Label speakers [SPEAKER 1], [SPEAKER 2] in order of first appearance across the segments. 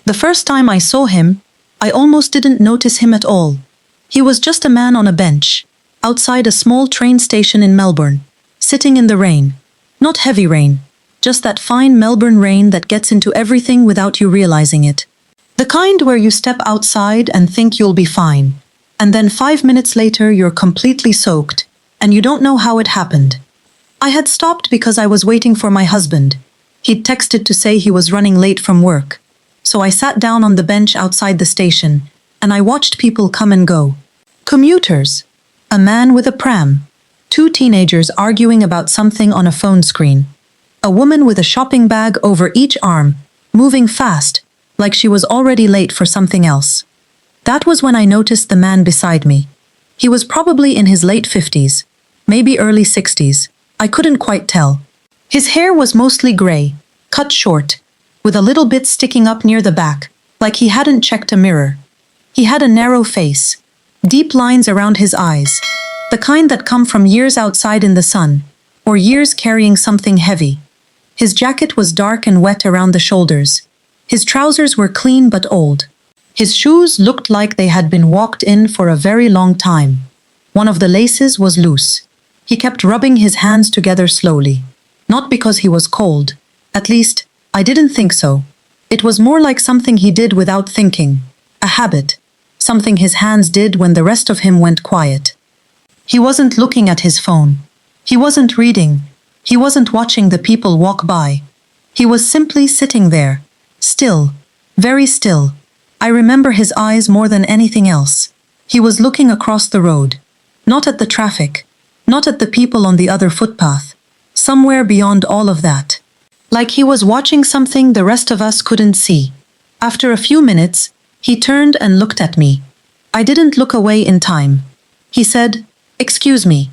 [SPEAKER 1] The first time I saw him, I almost didn't notice him at all. He was just a man on a bench, outside a small train station in Melbourne, sitting in the rain. Not heavy rain, just that fine Melbourne rain that gets into everything without you realizing it. The kind where you step outside and think you'll be fine, and then 5 minutes later you're completely soaked, and you don't know how it happened. I had stopped because I was waiting for my husband. He'd texted to say he was running late from work. So I sat down on the bench outside the station, and I watched people come and go. Commuters, a man with a pram, 2 teenagers arguing about something on a phone screen, a woman with a shopping bag over each arm, moving fast, like she was already late for something else. That was when I noticed the man beside me. He was probably in his late 50s, maybe early 60s. I couldn't quite tell. His hair was mostly gray, cut short, with a little bit sticking up near the back, like he hadn't checked a mirror. He had a narrow face, deep lines around his eyes, the kind that come from years outside in the sun, or years carrying something heavy. His jacket was dark and wet around the shoulders. His trousers were clean but old. His shoes looked like they had been walked in for a very long time. One of the laces was loose. He kept rubbing his hands together slowly. Not because he was cold. At least, I didn't think so. It was more like something he did without thinking. A habit. Something his hands did when the rest of him went quiet. He wasn't looking at his phone. He wasn't reading. He wasn't watching the people walk by. He was simply sitting there. Still. Very still. I remember his eyes more than anything else. He was looking across the road. Not at the traffic. Not at the people on the other footpath. Somewhere beyond all of that. Like he was watching something the rest of us couldn't see. After a few minutes, he turned and looked at me. I didn't look away in time. He said, "Excuse me."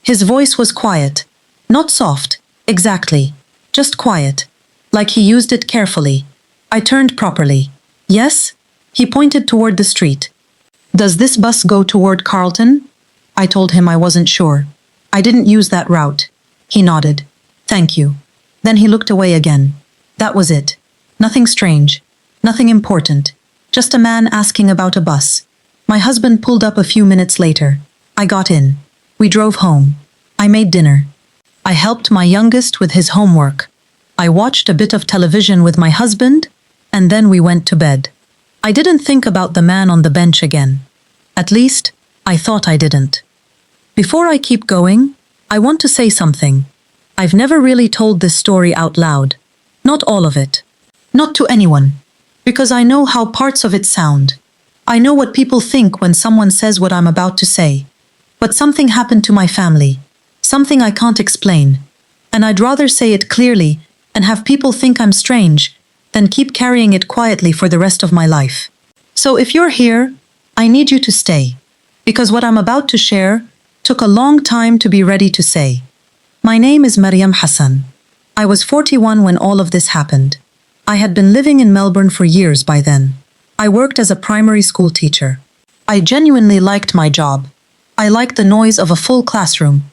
[SPEAKER 1] His voice was quiet. Not soft, exactly. Just quiet. Like he used it carefully. I turned properly. "Yes?" He pointed toward the street. "Does this bus go toward Carlton?" I told him I wasn't sure. "I didn't use that route." He nodded. "Thank you." Then he looked away again. That was it. Nothing strange. Nothing important. Just a man asking about a bus. My husband pulled up a few minutes later. I got in. We drove home. I made dinner. I helped my youngest with his homework. I watched a bit of television with my husband, and then we went to bed. I didn't think about the man on the bench again. At least, I thought I didn't. Before I keep going, I want to say something. I've never really told this story out loud. Not all of it. Not to anyone. Because I know how parts of it sound. I know what people think when someone says what I'm about to say. But something happened to my family. Something I can't explain. And I'd rather say it clearly and have people think I'm strange than keep carrying it quietly for the rest of my life. So if you're here, I need you to stay. Because what I'm about to share took a long time to be ready to say. My name is Maryam Hassan. I was 41 when all of this happened. I had been living in Melbourne for years by then. I worked as a primary school teacher. I genuinely liked my job. I liked the noise of a full classroom.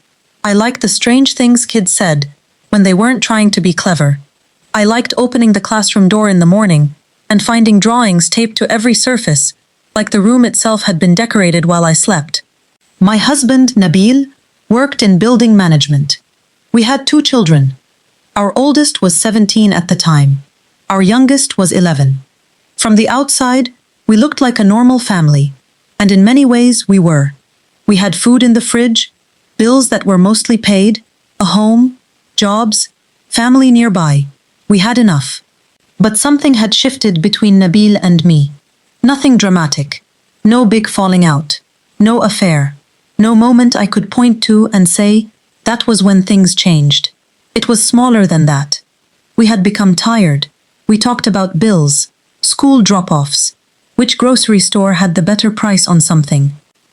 [SPEAKER 1] I liked the strange things kids said when they weren't trying to be clever. I liked opening the classroom door in the morning and finding drawings taped to every surface, like the room itself had been decorated while I slept. My husband, Nabil, worked in building management. We had 2 children. Our oldest was 17 at the time. Our youngest was 11. From the outside, we looked like a normal family, and in many ways we were. We had food in the fridge, bills that were mostly paid, a home, jobs, family nearby. We had enough. But something had shifted between Nabil and me. Nothing dramatic. No big falling out. No affair. No moment I could point to and say, that was when things changed. It was smaller than that. We had become tired. We talked about bills, school drop-offs, which grocery store had the better price on something,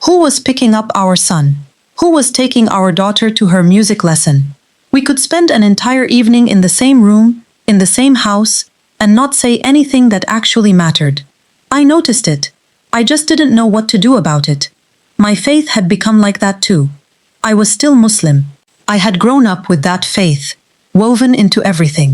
[SPEAKER 1] who was picking up our son, who was taking our daughter to her music lesson. We could spend an entire evening in the same room, in the same house, and not say anything that actually mattered. I noticed it. I just didn't know what to do about it. My faith had become like that too. I was still Muslim. I had grown up with that faith, woven into everything.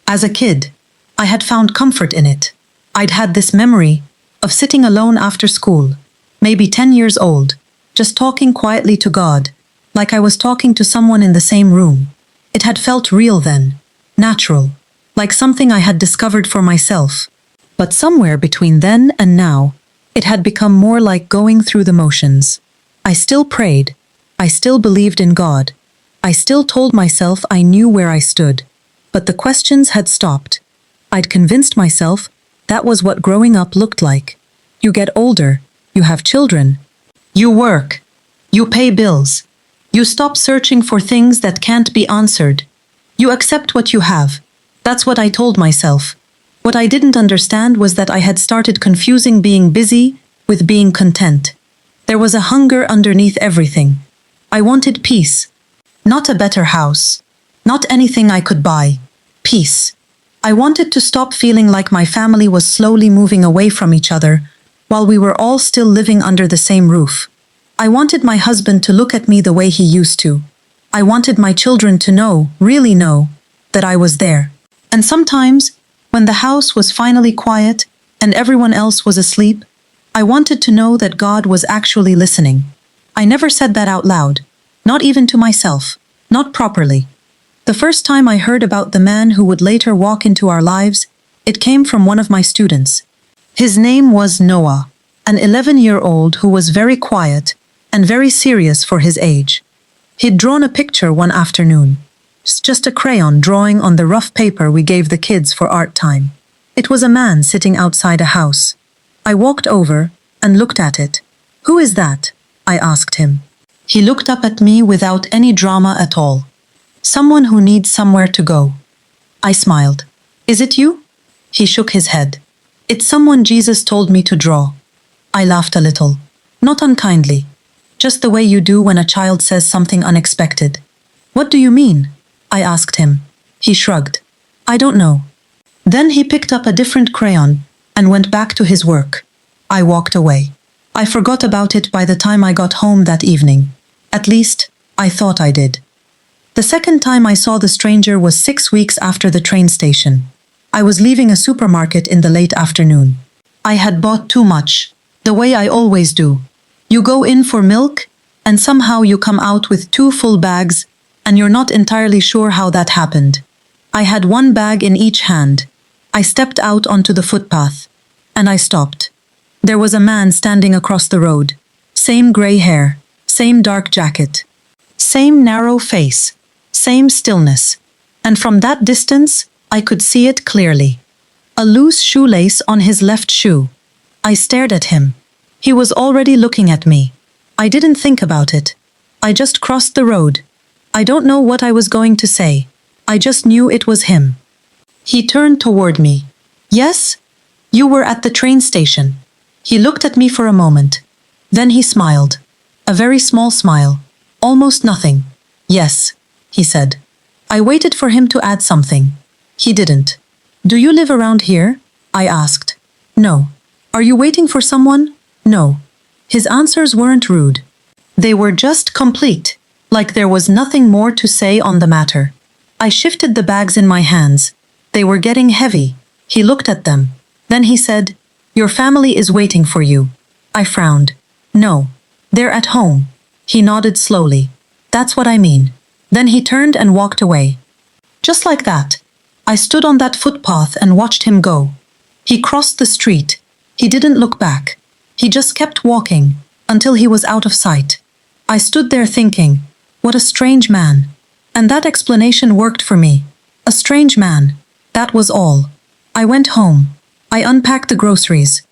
[SPEAKER 1] As a kid, I had found comfort in it. I'd had this memory of sitting alone after school, maybe 10 years old, just talking quietly to God, like I was talking to someone in the same room. It had felt real then, natural, like something I had discovered for myself. But somewhere between then and now, it had become more like going through the motions. I still prayed. I still believed in God. I still told myself I knew where I stood. But the questions had stopped. I'd convinced myself that was what growing up looked like. You get older, you have children, you work, you pay bills, you stop searching for things that can't be answered. You accept what you have. That's what I told myself. What I didn't understand was that I had started confusing being busy with being content. There was a hunger underneath everything. I wanted peace. Not a better house. Not anything I could buy. Peace. I wanted to stop feeling like my family was slowly moving away from each other while we were all still living under the same roof. I wanted my husband to look at me the way he used to. I wanted my children to know, really know, that I was there. And sometimes, when the house was finally quiet and everyone else was asleep, I wanted to know that God was actually listening. I never said that out loud, not even to myself, not properly. The first time I heard about the man who would later walk into our lives, it came from one of my students. His name was Noah, an 11-year-old who was very quiet and very serious for his age. He'd drawn a picture one afternoon, just a crayon drawing on the rough paper we gave the kids for art time. It was a man sitting outside a house. I walked over and looked at it. "Who is that?" I asked him. He looked up at me without any drama at all. "Someone who needs somewhere to go." I smiled. "Is it you?" He shook his head. "It's someone Jesus told me to draw." I laughed a little. Not unkindly. Just the way you do when a child says something unexpected. "What do you mean?" I asked him. He shrugged. "I don't know." Then he picked up a different crayon and went back to his work. I walked away. I forgot about it by the time I got home that evening. At least, I thought I did. The second time I saw the stranger was 6 weeks after the train station. I was leaving a supermarket in the late afternoon. I had bought too much, the way I always do. You go in for milk, and somehow you come out with 2 full bags, and you're not entirely sure how that happened. I had 1 bag in each hand. I stepped out onto the footpath, and I stopped. There was a man standing across the road. Same gray hair, same dark jacket, same narrow face, same stillness. And from that distance, I could see it clearly. A loose shoelace on his left shoe. I stared at him. He was already looking at me. I didn't think about it. I just crossed the road. I don't know what I was going to say. I just knew it was him. He turned toward me. "Yes? You were at the train station." He looked at me for a moment. Then he smiled. A very small smile. Almost nothing. "Yes," he said. I waited for him to add something. He didn't. "Do you live around here?" I asked. "No." "Are you waiting for someone?" "No." His answers weren't rude. They were just complete, like there was nothing more to say on the matter. I shifted the bags in my hands. They were getting heavy. He looked at them. Then he said, "Your family is waiting for you." I frowned. "No. They're at home." He nodded slowly. "That's what I mean." Then he turned and walked away. Just like that. I stood on that footpath and watched him go. He crossed the street. He didn't look back. He just kept walking until he was out of sight. I stood there thinking, what a strange man. And that explanation worked for me. A strange man. That was all. I went home. I unpacked the groceries.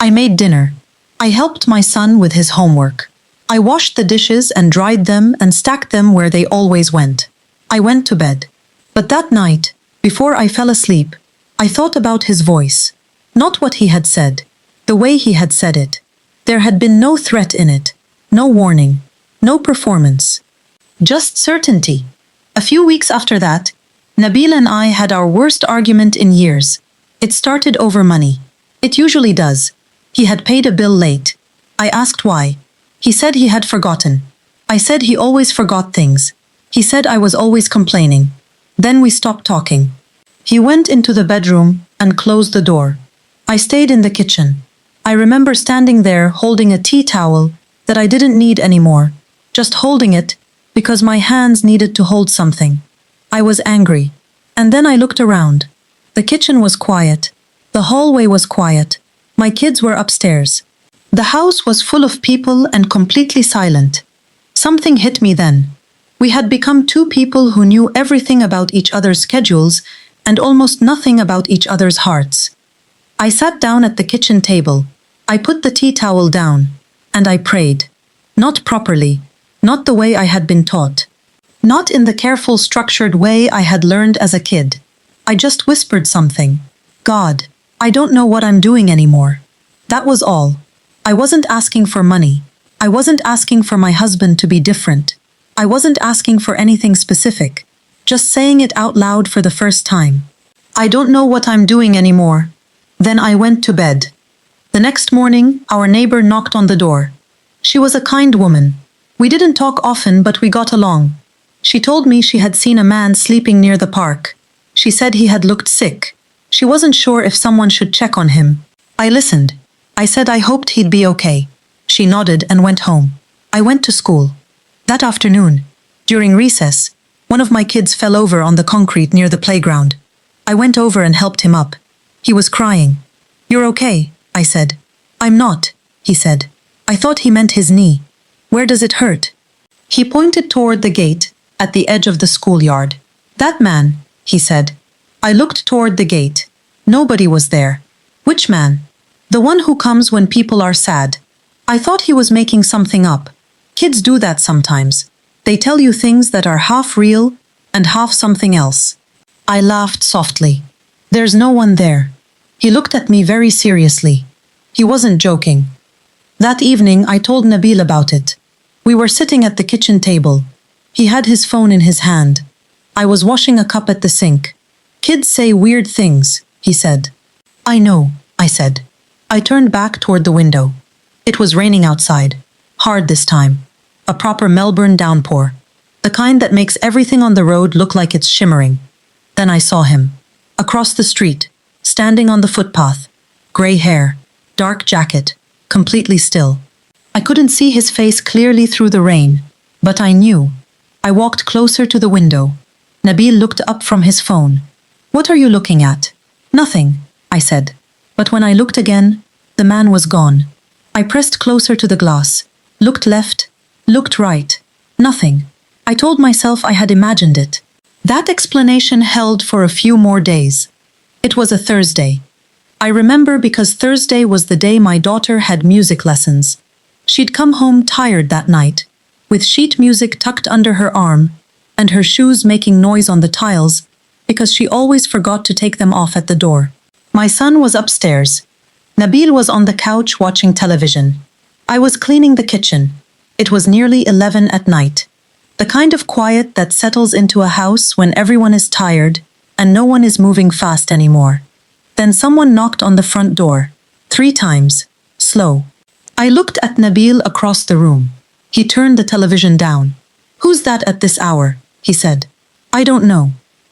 [SPEAKER 1] I made dinner. I helped my son with his homework. I washed the dishes and dried them and stacked them where they always went. I went to bed. But that night, before I fell asleep, I thought about his voice. Not what he had said, the way he had said it. There had been no threat in it, no warning, no performance. Just certainty. A few weeks after that, Nabil and I had our worst argument in years. It started over money. It usually does. He had paid a bill late. I asked why. He said he had forgotten. I said he always forgot things. He said I was always complaining. Then we stopped talking. He went into the bedroom and closed the door. I stayed in the kitchen. I remember standing there holding a tea towel that I didn't need anymore, just holding it because my hands needed to hold something. I was angry. And then I looked around. The kitchen was quiet. The hallway was quiet. My kids were upstairs. The house was full of people and completely silent. Something hit me then. We had become two people who knew everything about each other's schedules and almost nothing about each other's hearts. I sat down at the kitchen table. I put the tea towel down, and I prayed. Not properly, not the way I had been taught. Not in the careful, structured way I had learned as a kid. I just whispered something. God, I don't know what I'm doing anymore. That was all. I wasn't asking for money. I wasn't asking for my husband to be different. I wasn't asking for anything specific. Just saying it out loud for the first time. I don't know what I'm doing anymore. Then I went to bed. The next morning, our neighbor knocked on the door. She was a kind woman. We didn't talk often, but we got along. She told me she had seen a man sleeping near the park. She said he had looked sick. She wasn't sure if someone should check on him. I listened. I said I hoped he'd be okay. She nodded and went home. I went to school. That afternoon, during recess, one of my kids fell over on the concrete near the playground. I went over and helped him up. He was crying. "You're okay," I said. "I'm not," he said. I thought he meant his knee. "Where does it hurt?" He pointed toward the gate at the edge of the schoolyard. "That man," he said. I looked toward the gate. Nobody was there. "Which man?" "The one who comes when people are sad." I thought he was making something up. Kids do that sometimes. They tell you things that are half real and half something else. I laughed softly. "There's no one there." He looked at me very seriously. He wasn't joking. That evening I told Nabil about it. We were sitting at the kitchen table. He had his phone in his hand. I was washing a cup at the sink. "Kids say weird things," he said. "I know," I said. I turned back toward the window. It was raining outside. Hard this time. A proper Melbourne downpour. The kind that makes everything on the road look like it's shimmering. Then I saw him. Across the street, standing on the footpath. Gray hair, dark jacket, completely still. I couldn't see his face clearly through the rain, but I knew. I walked closer to the window. Nabil looked up from his phone. "What are you looking at?" "Nothing," I said. But when I looked again, the man was gone. I pressed closer to the glass, looked left, looked right. Nothing. I told myself I had imagined it. That explanation held for a few more days. It was a Thursday. I remember because Thursday was the day my daughter had music lessons. She'd come home tired that night, with sheet music tucked under her arm, and her shoes making noise on the tiles, because she always forgot to take them off at the door. My son was upstairs. Nabil was on the couch watching television. I was cleaning the kitchen. It was nearly 11 at night. The kind of quiet that settles into a house when everyone is tired and no one is moving fast anymore. Then someone knocked on the front door. 3 times. Slow. I looked at Nabil across the room. He turned the television down. "Who's that at this hour?" he said. "I don't know."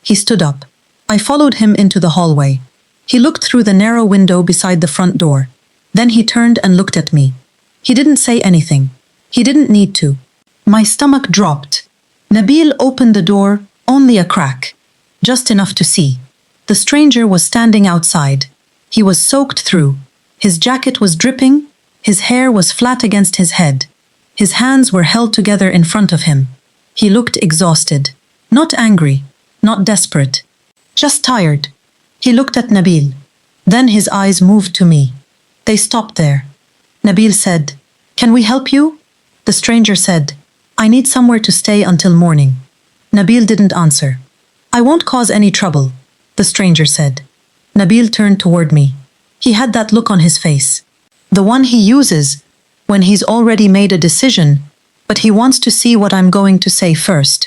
[SPEAKER 1] He stood up. I followed him into the hallway. He looked through the narrow window beside the front door. Then he turned and looked at me. He didn't say anything. He didn't need to. My stomach dropped. Nabil opened the door, only a crack. Just enough to see. The stranger was standing outside. He was soaked through. His jacket was dripping. His hair was flat against his head. His hands were held together in front of him. He looked exhausted. Not angry. Not desperate. Just tired. He looked at Nabil. Then his eyes moved to me. They stopped there. Nabil said, "Can we help you?" The stranger said, "I need somewhere to stay until morning." Nabil didn't answer. "I won't cause any trouble," the stranger said. Nabil turned toward me. He had that look on his face. The one he uses when he's already made a decision, but he wants to see what I'm going to say first.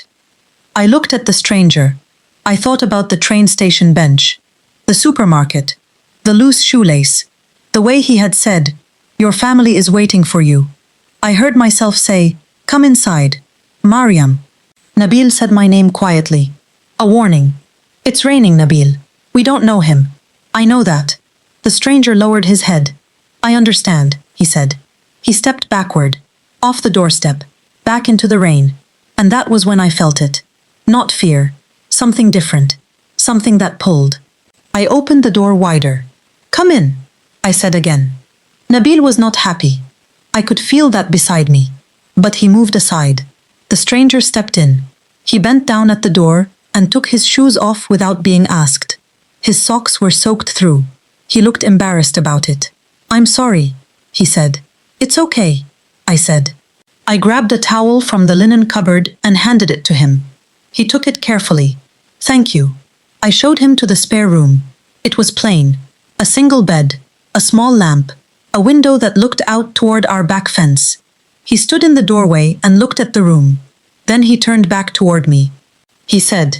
[SPEAKER 1] I looked at the stranger. I thought about the train station bench, the supermarket, the loose shoelace, the way he had said, "Your family is waiting for you." I heard myself say, "Come inside, Mariam." Nabil said my name quietly. A warning. "It's raining, Nabil. We don't know him." "I know that." The stranger lowered his head. I understand, he said. He stepped backward, off the doorstep, back into the rain. And that was when I felt it. Not fear. Something different. Something that pulled. I opened the door wider. Come in, I said again. Nabil was not happy. I could feel that beside me. But he moved aside. The stranger stepped in. He bent down at the door and took his shoes off without being asked. His socks were soaked through. He looked embarrassed about it. I'm sorry, he said. It's okay, I said. I grabbed a towel from the linen cupboard and handed it to him. He took it carefully. Thank you. I showed him to the spare room. It was plain. A single bed, a small lamp, a window that looked out toward our back fence. He stood in the doorway and looked at the room. Then he turned back toward me. He said,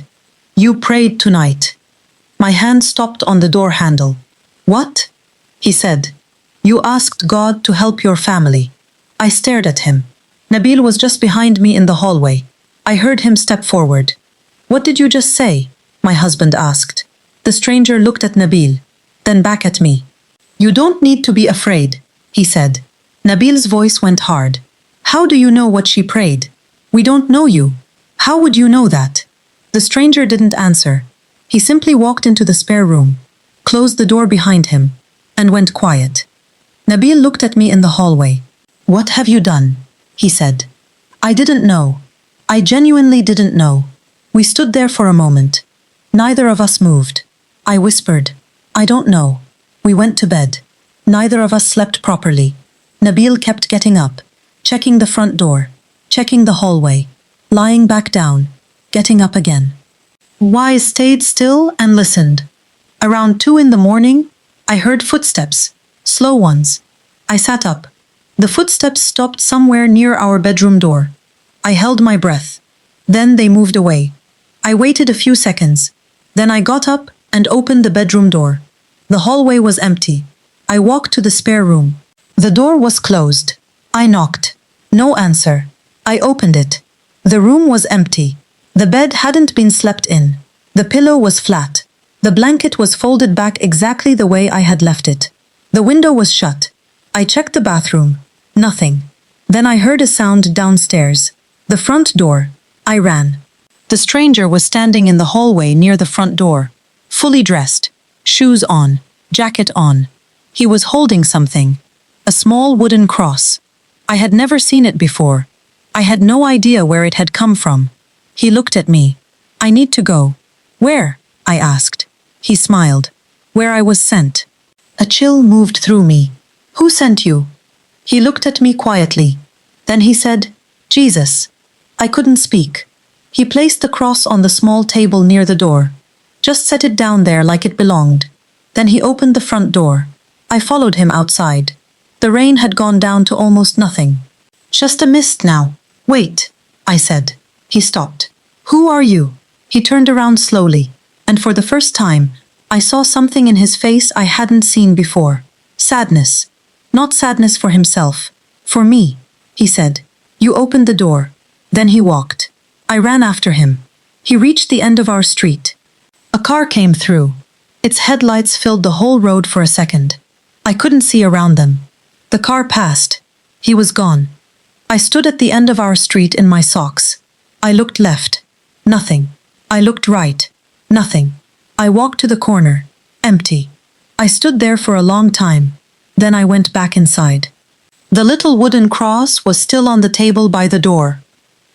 [SPEAKER 1] You prayed tonight. My hand stopped on the door handle. What? He said. You asked God to help your family. I stared at him. Nabil was just behind me in the hallway. I heard him step forward. What did you just say? My husband asked. The stranger looked at Nabil, then back at me. You don't need to be afraid, he said. Nabil's voice went hard. How do you know what she prayed? We don't know you. How would you know that? The stranger didn't answer. He simply walked into the spare room, closed the door behind him, and went quiet. Nabil looked at me in the hallway. What have you done? He said. I didn't know. I genuinely didn't know. We stood there for a moment. Neither of us moved. I whispered, I don't know. We went to bed. Neither of us slept properly. Nabil kept getting up, checking the front door, checking the hallway, lying back down, getting up again. I stayed still and listened. Around 2 in the morning, I heard footsteps, slow ones. I sat up. The footsteps stopped somewhere near our bedroom door. I held my breath. Then they moved away. I waited a few seconds. Then I got up and opened the bedroom door. The hallway was empty. I walked to the spare room. The door was closed. I knocked. No answer. I opened it. The room was empty. The bed hadn't been slept in. The pillow was flat. The blanket was folded back exactly the way I had left it. The window was shut. I checked the bathroom. Nothing. Then I heard a sound downstairs. The front door. I ran. The stranger was standing in the hallway near the front door, fully dressed, shoes on, jacket on. He was holding something, a small wooden cross. I had never seen it before. I had no idea where it had come from. He looked at me. I need to go. Where? I asked. He smiled. Where I was sent. A chill moved through me. Who sent you? He looked at me quietly. Then he said, Jesus. I couldn't speak. He placed the cross on the small table near the door. Just set it down there like it belonged. Then he opened the front door. I followed him outside. The rain had gone down to almost nothing. Just a mist now. Wait, I said. He stopped. Who are you? He turned around slowly, and for the first time, I saw something in his face I hadn't seen before. Sadness. Not sadness for himself. For me, he said. You opened the door. Then he walked. I ran after him. He reached the end of our street. A car came through. Its headlights filled the whole road for a second. I couldn't see around them. The car passed. He was gone. I stood at the end of our street in my socks. I looked left. Nothing. I looked right. Nothing. I walked to the corner. Empty. I stood there for a long time. Then I went back inside. The little wooden cross was still on the table by the door.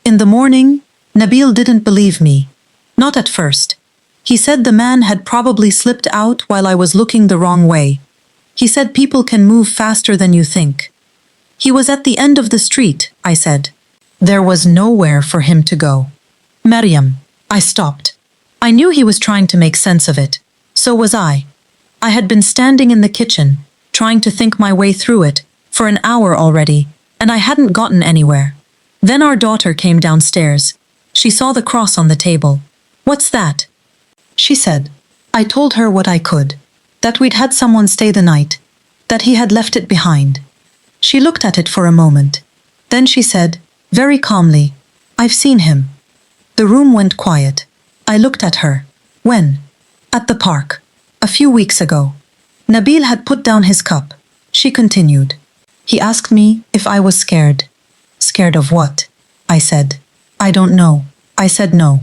[SPEAKER 1] In the morning, Nabil didn't believe me. Not at first. He said the man had probably slipped out while I was looking the wrong way. He said people can move faster than you think. He was at the end of the street, I said. There was nowhere for him to go. Maryam, I stopped. I knew he was trying to make sense of it. So was I. I had been standing in the kitchen, trying to think my way through it, for an hour already, and I hadn't gotten anywhere. Then our daughter came downstairs. She saw the cross on the table. What's that? She said. I told her what I could. That we'd had someone stay the night. That he had left it behind. She looked at it for a moment. Then she said, very calmly, I've seen him. The room went quiet. I looked at her. When? At the park. A few weeks ago. Nabil had put down his cup. She continued. He asked me if I was scared. Scared of what? I said. I don't know. I said no.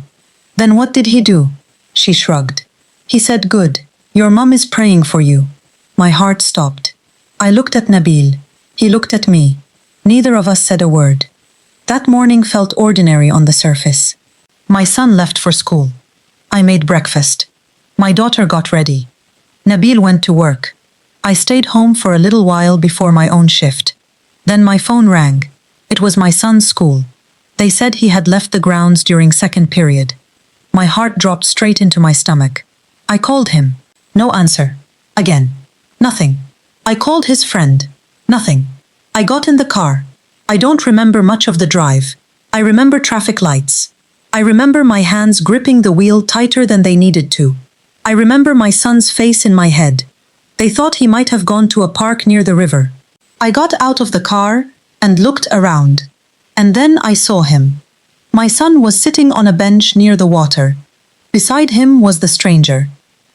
[SPEAKER 1] Then what did he do? She shrugged. He said, good. Your mum is praying for you. My heart stopped. I looked at Nabil. He looked at me. Neither of us said a word. That morning felt ordinary on the surface. My son left for school. I made breakfast. My daughter got ready. Nabil went to work. I stayed home for a little while before my own shift. Then my phone rang. It was my son's school. They said he had left the grounds during second period. My heart dropped straight into my stomach. I called him. No answer. Again. Nothing. I called his friend. Nothing. I got in the car. I don't remember much of the drive. I remember traffic lights. I remember my hands gripping the wheel tighter than they needed to. I remember my son's face in my head. They thought he might have gone to a park near the river. I got out of the car and looked around. And then I saw him. My son was sitting on a bench near the water. Beside him was the stranger.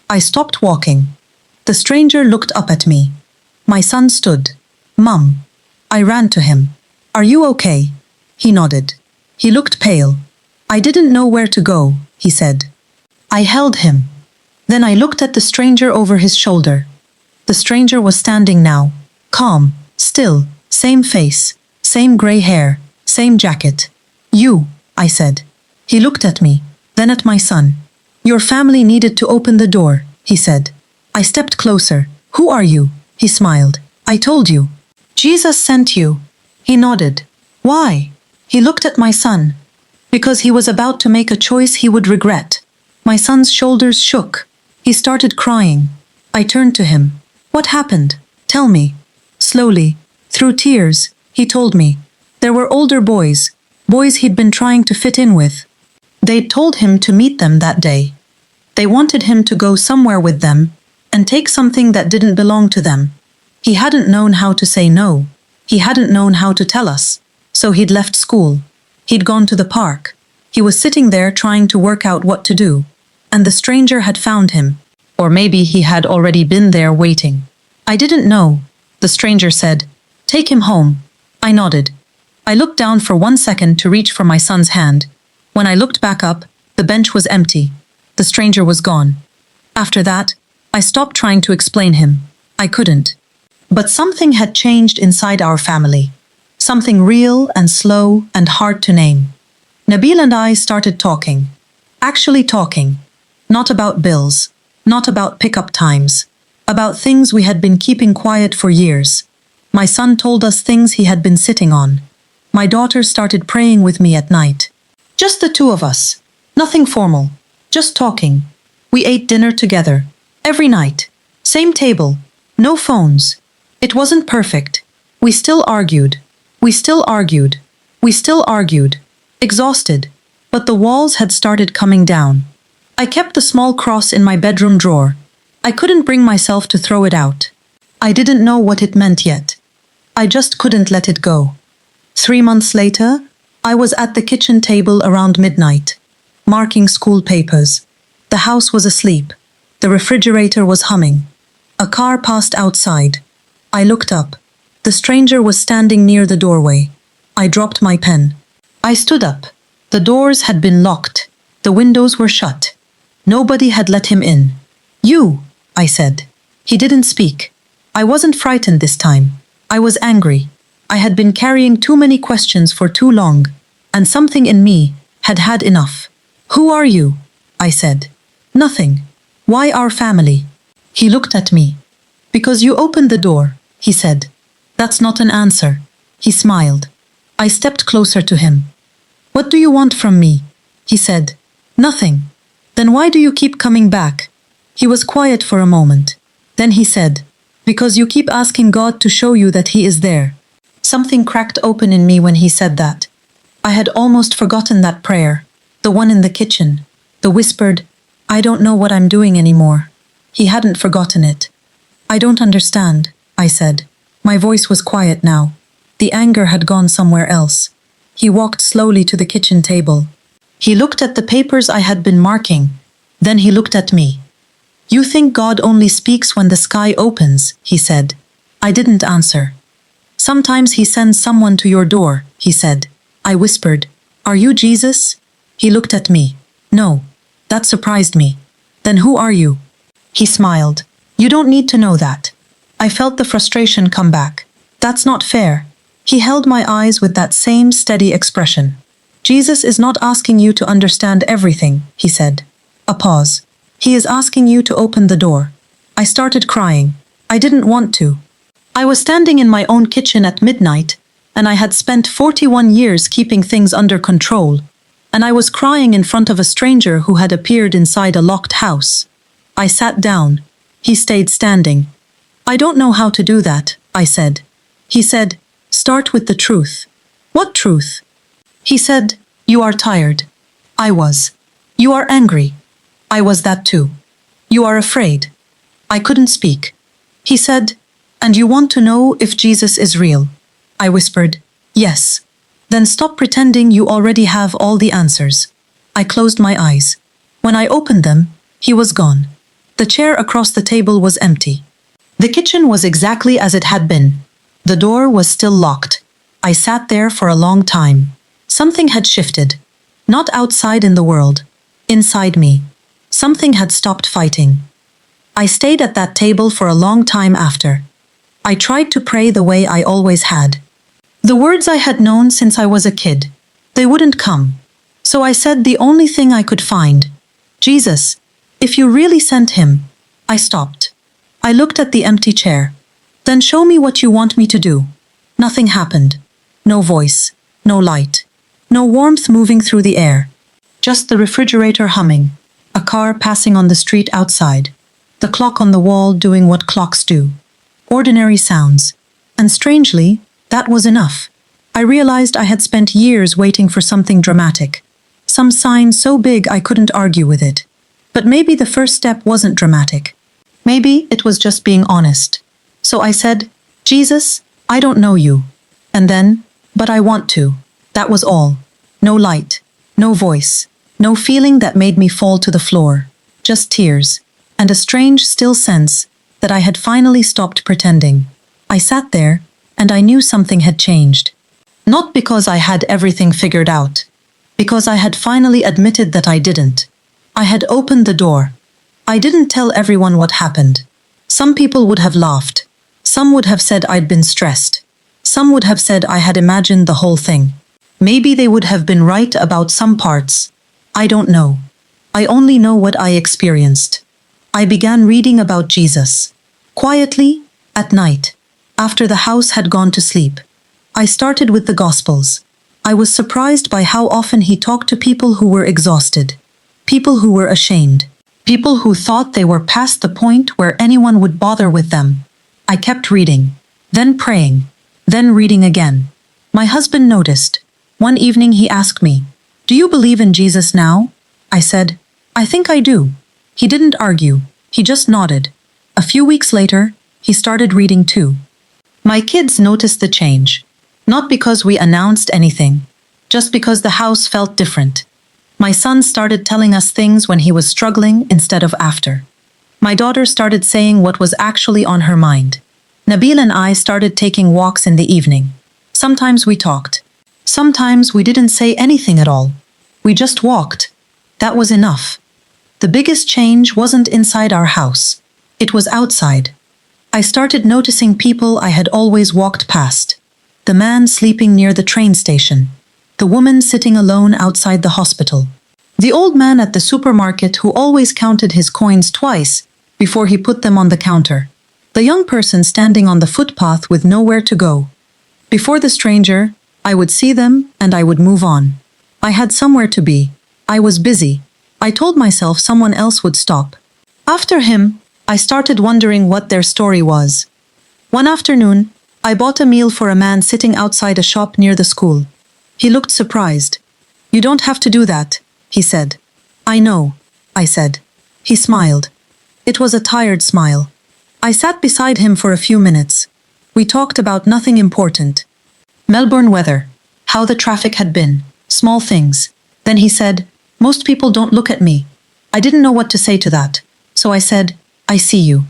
[SPEAKER 1] I stopped walking. The stranger looked up at me. My son stood. Mum. I ran to him. Are you okay? He nodded. He looked pale. I didn't know where to go, he said. I held him. Then I looked at the stranger over his shoulder. The stranger was standing now, calm, still, same face, same gray hair, same jacket. You, I said. He looked at me, then at my son. Your family needed to open the door, he said. I stepped closer. Who are you? He smiled. I told you. Jesus sent you. He nodded. Why? He looked at my son. Because he was about to make a choice he would regret. My son's shoulders shook. He started crying. I turned to him. What happened? Tell me. Slowly, through tears, he told me. There were older boys, boys he'd been trying to fit in with. They'd told him to meet them that day. They wanted him to go somewhere with them and take something that didn't belong to them. He hadn't known how to say no. He hadn't known how to tell us. So he'd left school. He'd gone to the park. He was sitting there trying to work out what to do. And the stranger had found him. Or maybe he had already been there waiting. I didn't know. The stranger said, take him home. I nodded. I looked down for 1 second to reach for my son's hand. When I looked back up, the bench was empty. The stranger was gone. After that, I stopped trying to explain him. I couldn't. But something had changed inside our family. Something real and slow and hard to name. Nabil and I started talking. Actually talking. Not about bills. Not about pickup times. About things we had been keeping quiet for years. My son told us things he had been sitting on. My daughter started praying with me at night. Just the two of us. Nothing formal. Just talking. We ate dinner together. Every night. Same table. No phones. It wasn't perfect. We still argued. We still argued. We still argued. Exhausted. But the walls had started coming down. I kept the small cross in my bedroom drawer. I couldn't bring myself to throw it out. I didn't know what it meant yet. I just couldn't let it go. 3 months later, I was at the kitchen table around midnight, marking school papers. The house was asleep. The refrigerator was humming. A car passed outside. I looked up. The stranger was standing near the doorway. I dropped my pen. I stood up. The doors had been locked. The windows were shut. Nobody had let him in. You, I said. He didn't speak. I wasn't frightened this time. I was angry. I had been carrying too many questions for too long, and something in me had had enough. Who are you? I said. Nothing. Why our family? He looked at me. Because you opened the door, he said. That's not an answer. He smiled. I stepped closer to him. What do you want from me? He said. Nothing. Then why do you keep coming back? He was quiet for a moment. Then he said, because you keep asking God to show you that He is there. Something cracked open in me when he said that. I had almost forgotten that prayer, the one in the kitchen, the whispered, I don't know what I'm doing anymore. He hadn't forgotten it. I don't understand, I said. My voice was quiet now. The anger had gone somewhere else. He walked slowly to the kitchen table. He looked at the papers I had been marking. Then he looked at me. You think God only speaks when the sky opens, he said. I didn't answer. Sometimes he sends someone to your door, he said. I whispered, Are you Jesus? He looked at me. No. That surprised me. Then who are you? He smiled. You don't need to know that. I felt the frustration come back. That's not fair. He held my eyes with that same steady expression. Jesus is not asking you to understand everything, he said. A pause. He is asking you to open the door. I started crying. I didn't want to. I was standing in my own kitchen at midnight, and I had spent 41 years keeping things under control, and I was crying in front of a stranger who had appeared inside a locked house. I sat down. He stayed standing. I don't know how to do that, I said. He said, Start with the truth. What truth? He said, You are tired. I was. You are angry. I was that too. You are afraid. I couldn't speak. He said, And you want to know if Jesus is real? I whispered, Yes. Then stop pretending you already have all the answers. I closed my eyes. When I opened them, he was gone. The chair across the table was empty. The kitchen was exactly as it had been. The door was still locked. I sat there for a long time. Something had shifted. Not outside in the world. Inside me. Something had stopped fighting. I stayed at that table for a long time after. I tried to pray the way I always had. The words I had known since I was a kid. They wouldn't come. So I said the only thing I could find. Jesus, if you really sent him. I stopped. I looked at the empty chair. Then show me what you want me to do. Nothing happened. No voice. No light. No warmth moving through the air. Just the refrigerator humming. A car passing on the street outside. The clock on the wall doing what clocks do. Ordinary sounds. And strangely, that was enough. I realized I had spent years waiting for something dramatic. Some sign so big I couldn't argue with it. But maybe the first step wasn't dramatic. Maybe it was just being honest. So I said, Jesus, I don't know you. And then, but I want to. That was all. No light. No voice. No feeling that made me fall to the floor. Just tears. And a strange, still sense that I had finally stopped pretending. I sat there, and I knew something had changed. Not because I had everything figured out. Because I had finally admitted that I didn't. I had opened the door. I didn't tell everyone what happened. Some people would have laughed. Some would have said I'd been stressed. Some would have said I had imagined the whole thing. Maybe they would have been right about some parts. I don't know. I only know what I experienced. I began reading about Jesus. Quietly, at night, after the house had gone to sleep. I started with the Gospels. I was surprised by how often he talked to people who were exhausted. People who were ashamed. People who thought they were past the point where anyone would bother with them. I kept reading, then praying, then reading again. My husband noticed. One evening he asked me, Do you believe in Jesus now? I said, I think I do. He didn't argue. He just nodded. A few weeks later, he started reading too. My kids noticed the change. Not because we announced anything, just because the house felt different. My son started telling us things when he was struggling instead of after. My daughter started saying what was actually on her mind. Nabil and I started taking walks in the evening. Sometimes we talked. Sometimes we didn't say anything at all. We just walked. That was enough. The biggest change wasn't inside our house. It was outside. I started noticing people I had always walked past. The man sleeping near the train station. The woman sitting alone outside the hospital. The old man at the supermarket who always counted his coins twice before he put them on the counter. The young person standing on the footpath with nowhere to go. Before the stranger, I would see them and I would move on. I had somewhere to be. I was busy. I told myself someone else would stop. After him, I started wondering what their story was. One afternoon, I bought a meal for a man sitting outside a shop near the school. He looked surprised. You don't have to do that, he said. I know, I said. He smiled. It was a tired smile. I sat beside him for a few minutes. We talked about nothing important. Melbourne weather, how the traffic had been, small things. Then he said, Most people don't look at me. I didn't know what to say to that. So I said, I see you.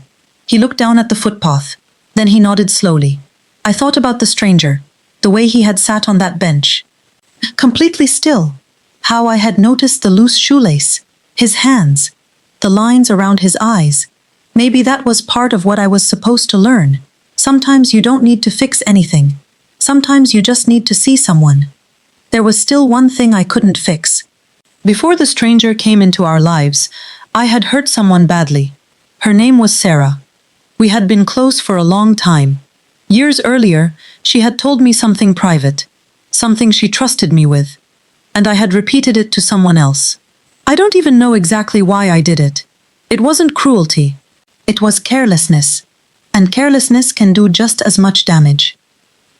[SPEAKER 1] He looked down at the footpath. Then he nodded slowly. I thought about the stranger, the way he had sat on that bench, completely still. How I had noticed the loose shoelace, his hands, the lines around his eyes. Maybe that was part of what I was supposed to learn. Sometimes you don't need to fix anything. Sometimes you just need to see someone. There was still one thing I couldn't fix. Before the stranger came into our lives, I had hurt someone badly. Her name was Sarah. We had been close for a long time. Years earlier, she had told me something private, something she trusted me with, and I had repeated it to someone else. I don't even know exactly why I did it. It wasn't cruelty. It was carelessness. And carelessness can do just as much damage.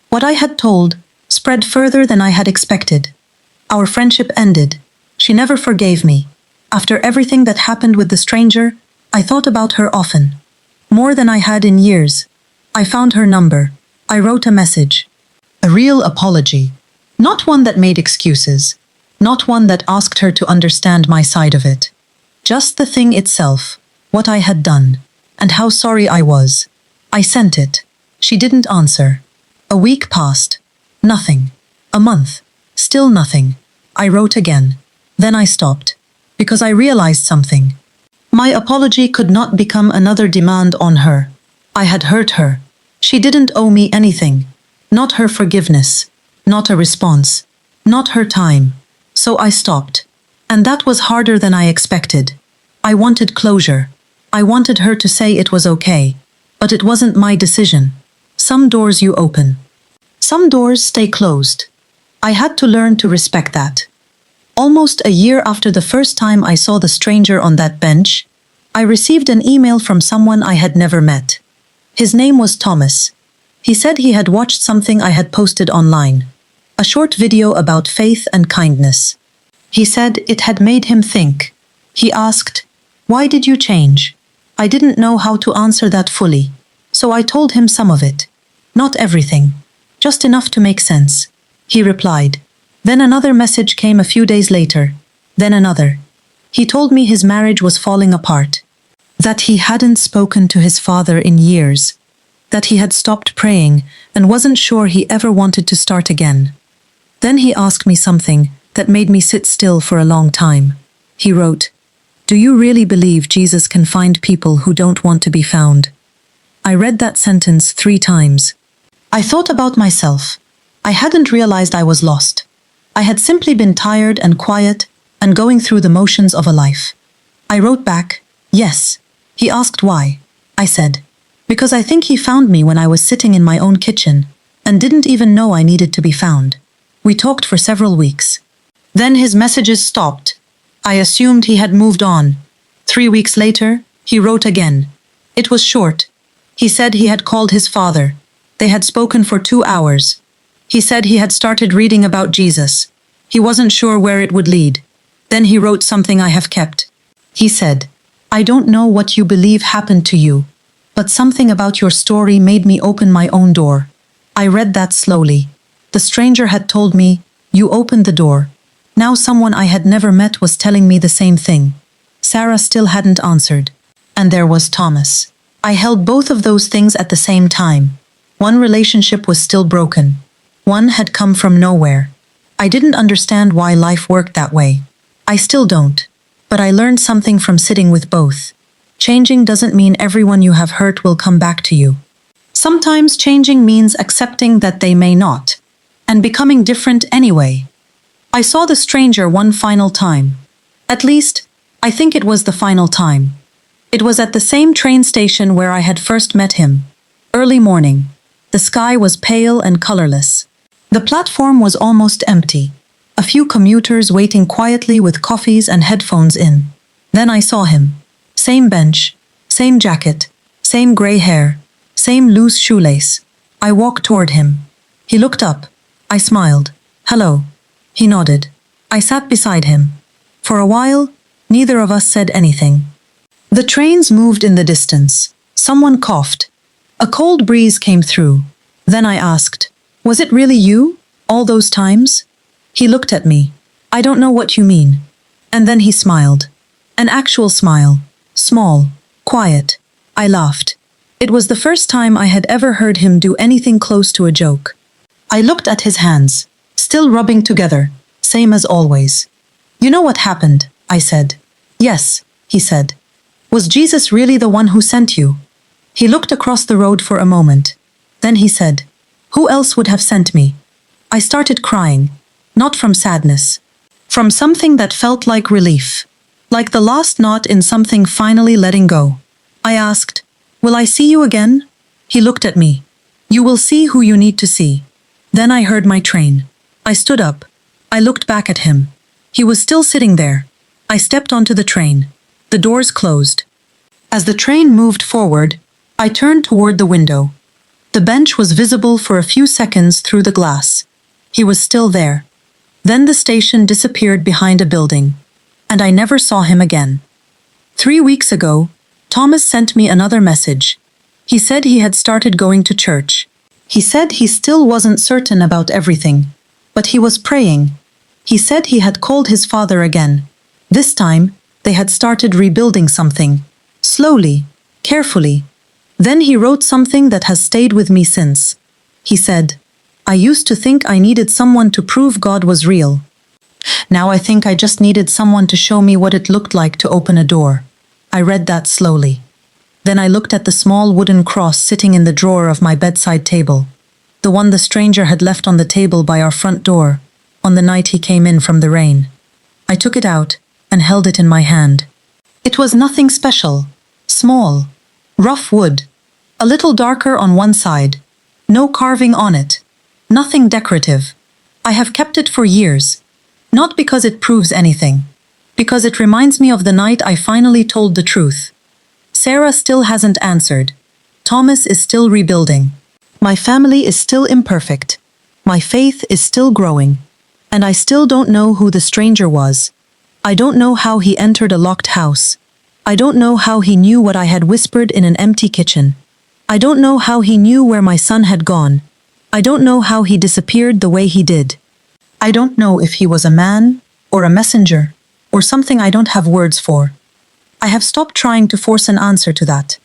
[SPEAKER 1] What I had told spread further than I had expected. Our friendship ended. She never forgave me. After everything that happened with the stranger, I thought about her often. More than I had in years. I found her number. I wrote a message. A real apology. Not one that made excuses. Not one that asked her to understand my side of it. Just the thing itself, what I had done, and how sorry I was. I sent it. She didn't answer. A week passed. Nothing. A month. Still nothing. I wrote again. Then I stopped. Because I realized something. My apology could not become another demand on her. I had hurt her. She didn't owe me anything. Not her forgiveness. Not a response. Not her time. So I stopped. And that was harder than I expected. I wanted closure. I wanted her to say it was okay. But it wasn't my decision. Some doors you open. Some doors stay closed. I had to learn to respect that. Almost a year after the first time I saw the stranger on that bench, I received an email from someone I had never met. His name was Thomas. He said he had watched something I had posted online. A short video about faith and kindness. He said it had made him think. He asked, "Why did you change?" I didn't know how to answer that fully. So I told him some of it. Not everything. Just enough to make sense. He replied. Then another message came a few days later. Then another. He told me his marriage was falling apart. That he hadn't spoken to his father in years. That he had stopped praying and wasn't sure he ever wanted to start again. Then he asked me something that made me sit still for a long time. He wrote, "Do you really believe Jesus can find people who don't want to be found?" I read that sentence 3 times. I thought about myself. I hadn't realized I was lost. I had simply been tired and quiet and going through the motions of a life. I wrote back, "Yes." He asked why. I said, "Because I think he found me when I was sitting in my own kitchen and didn't even know I needed to be found." We talked for several weeks. Then his messages stopped. I assumed he had moved on. 3 weeks later, he wrote again. It was short. He said he had called his father. They had spoken for 2 hours. He said he had started reading about Jesus. He wasn't sure where it would lead. Then he wrote something I have kept. He said, "I don't know what you believe happened to you, but something about your story made me open my own door." I read that slowly. The stranger had told me, "You opened the door." Now someone I had never met was telling me the same thing. Sarah still hadn't answered. And there was Thomas. I held both of those things at the same time. One relationship was still broken. One had come from nowhere. I didn't understand why life worked that way. I still don't. But I learned something from sitting with both. Changing doesn't mean everyone you have hurt will come back to you. Sometimes changing means accepting that they may not, and becoming different anyway. I saw the stranger one final time. At least, I think it was the final time. It was at the same train station where I had first met him. Early morning. The sky was pale and colorless. The platform was almost empty. A few commuters waiting quietly with coffees and headphones in. Then I saw him. Same bench, same jacket, same gray hair, same loose shoelace. I walked toward him. He looked up. I smiled. "Hello." He nodded. I sat beside him. For a while, neither of us said anything. The trains moved in the distance. Someone coughed. A cold breeze came through. Then I asked, "Was it really you, all those times?" He looked at me. "I don't know what you mean." And then he smiled. An actual smile. Small, Quiet. I laughed. It was the first time I had ever heard him do anything close to a joke. I looked at his hands, still rubbing together, same as always. You know what happened? I said. Yes, he said. Was Jesus really the one who sent you? He looked across the road for a moment. Then he said, who else would have sent me? I started crying, not from sadness, from something that felt like relief, like the last knot in something finally letting go. I asked, will I see you again? He looked at me. You will see who you need to see. Then I heard my train. I stood up. I looked back at him. He was still sitting there. I stepped onto the train. The doors closed. As the train moved forward, I turned toward the window. The bench was visible for a few seconds through the glass. He was still there. Then the station disappeared behind a building, and I never saw him again. 3 weeks ago, Thomas sent me another message. He said he had started going to church. He said he still wasn't certain about everything, but he was praying. He said he had called his father again. This time, they had started rebuilding something. Slowly, carefully. Then he wrote something that has stayed with me since. He said, I used to think I needed someone to prove God was real. Now I think I just needed someone to show me what it looked like to open a door. I read that slowly. Then I looked at the small wooden cross sitting in the drawer of my bedside table, the one the stranger had left on the table by our front door, on the night he came in from the rain. I took it out and held it in my hand. It was nothing special. Small, rough wood, a little darker on one side, no carving on it, nothing decorative. I have kept it for years, not because it proves anything, because it reminds me of the night I finally told the truth. Sarah still hasn't answered. Thomas is still rebuilding. My family is still imperfect. My faith is still growing. And I still don't know who the stranger was. I don't know how he entered a locked house. I don't know how he knew what I had whispered in an empty kitchen. I don't know how he knew where my son had gone. I don't know how he disappeared the way he did. I don't know if he was a man, or a messenger, or something I don't have words for. I have stopped trying to force an answer to that.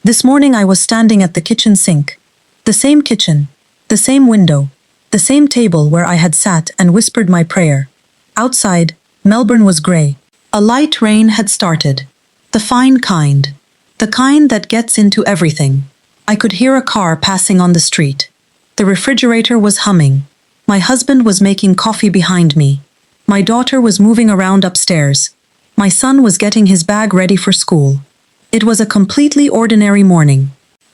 [SPEAKER 1] This morning I was standing at the kitchen sink. The same kitchen, the same window, the same table where I had sat and whispered my prayer. Outside, Melbourne was grey. A light rain had started. The fine kind. The kind that gets into everything. I could hear a car passing on the street. The refrigerator was humming. My husband was making coffee behind me. My daughter was moving around upstairs. My son was getting his bag ready for school. It was a completely ordinary morning.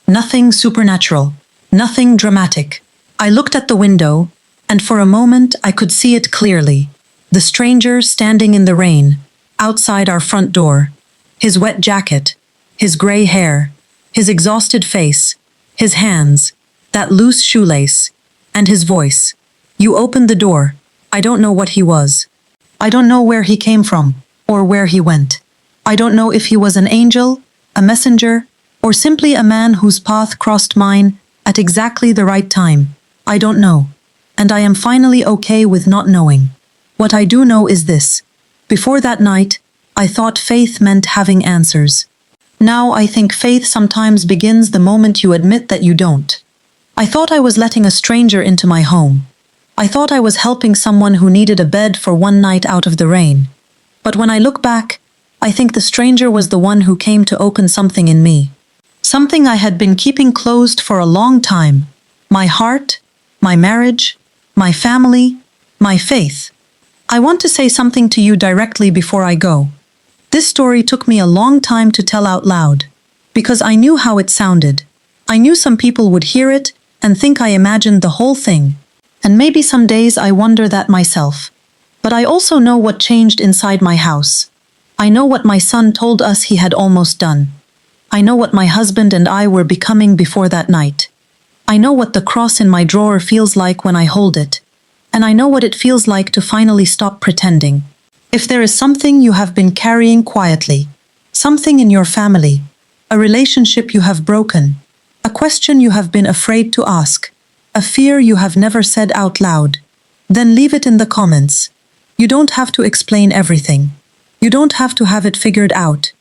[SPEAKER 1] Nothing supernatural. Nothing dramatic. I looked at the window, and for a moment I could see it clearly. The stranger standing in the rain, outside our front door. His wet jacket, his grey hair, his exhausted face, his hands, that loose shoelace, and his voice. You opened the door. I don't know what he was. I don't know where he came from, or where he went. I don't know if he was an angel, a messenger, or simply a man whose path crossed mine at exactly the right time. I don't know. And I am finally okay with not knowing. What I do know is this. Before that night, I thought faith meant having answers. Now I think faith sometimes begins the moment you admit that you don't. I thought I was letting a stranger into my home. I thought I was helping someone who needed a bed for one night out of the rain. But when I look back, I think the stranger was the one who came to open something in me. Something I had been keeping closed for a long time. My heart, my marriage, my family, my faith. I want to say something to you directly before I go. This story took me a long time to tell out loud, because I knew how it sounded. I knew some people would hear it and think I imagined the whole thing. And maybe some days I wonder that myself. But I also know what changed inside my house. I know what my son told us he had almost done. I know what my husband and I were becoming before that night. I know what the cross in my drawer feels like when I hold it. And I know what it feels like to finally stop pretending. If there is something you have been carrying quietly, something in your family, a relationship you have broken, a question you have been afraid to ask, a fear you have never said out loud, then leave it in the comments. You don't have to explain everything. You don't have to have it figured out.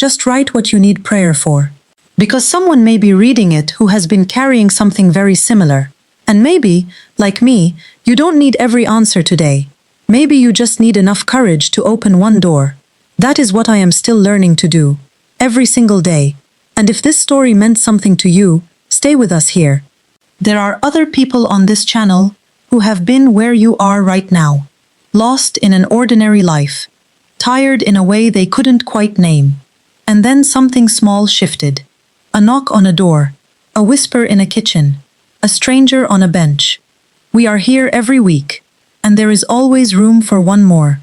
[SPEAKER 1] Just write what you need prayer for. Because someone may be reading it who has been carrying something very similar. And maybe, like me, you don't need every answer today. Maybe you just need enough courage to open one door. That is what I am still learning to do. Every single day. And if this story meant something to you, stay with us here. There are other people on this channel who have been where you are right now. Lost in an ordinary life. Tired in a way they couldn't quite name. And then something small shifted. A knock on a door. A whisper in a kitchen. A stranger on a bench. We are here every week. And there is always room for one more.